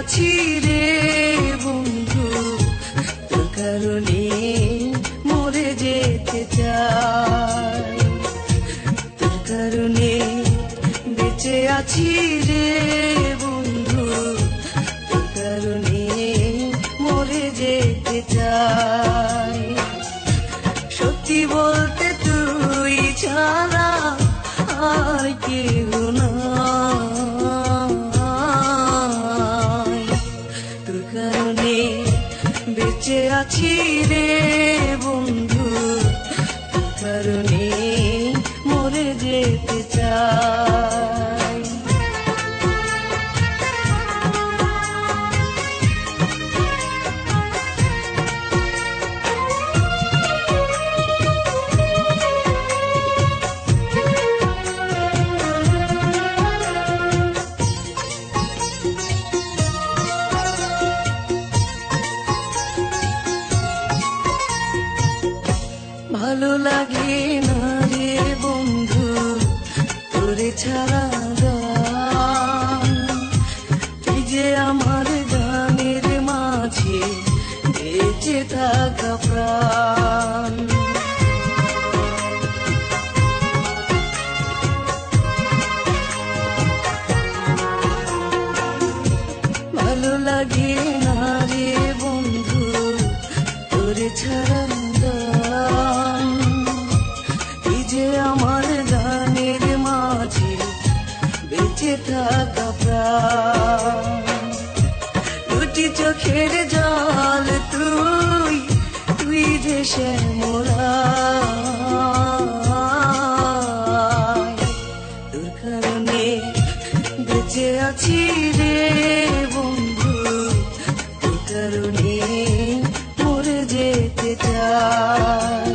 আছি রে বন্ধু, তোর কারণে মরে যেতে চাই। তোর কারণে বেঁচে আছি রে বন্ধু, তোর কারণে মরে যেতে চাই। সত্যি বলতে তুই ছাড়া আর কেউ নাই। তোর কারণে বেঁচে আছি রে বন্ধু, তোর কারণে মরে যেতে চাই। ভালো লাগে না রে বন্ধু তোরে ছাড়া গান, তুই যে আমার গানের মাঝে বেঁচে থাকা প্রাণ। ভালো লাগে না রে বন্ধু তোরে ছাড়া গান, তুই যে আমার গানের মাঝে বেঁচে থাকা প্রাণ। দুটি চোখের জল তুই, তুই যে শ্যামলায়। তোর কারণে বেঁচে আছি রে বন্ধু, তোর কারণে মরে যেতে চাই।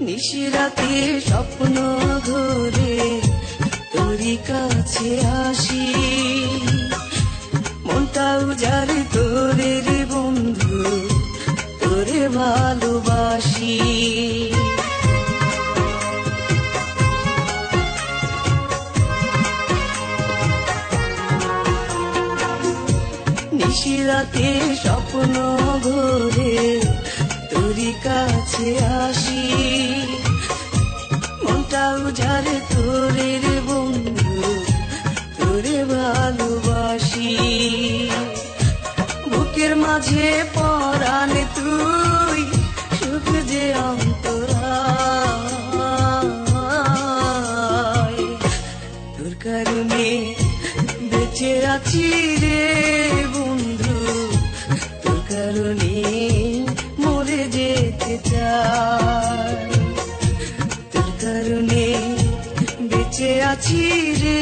নিশিরাতে স্বপ্ন ঘুরে তোরই কাছে আসি, মনটা উজাড় তোরে রে বন্ধু, তোরে ভালোবাসি। নিশিরাতে স্বপ্ন ঘুরে তোরই কাছে আসি, মনটা উজাড়ে তোরে রে বন্ধু, তোরে ভালোবাসি। বুকের মাঝে পরাণ তুই, সুখ যে অন্তরায়। তোর কারণে বেঁচে আছি রে বন্ধু, তোর কারণে মরে যেতে চাই। তোর কারণে বেঁচে আছি রে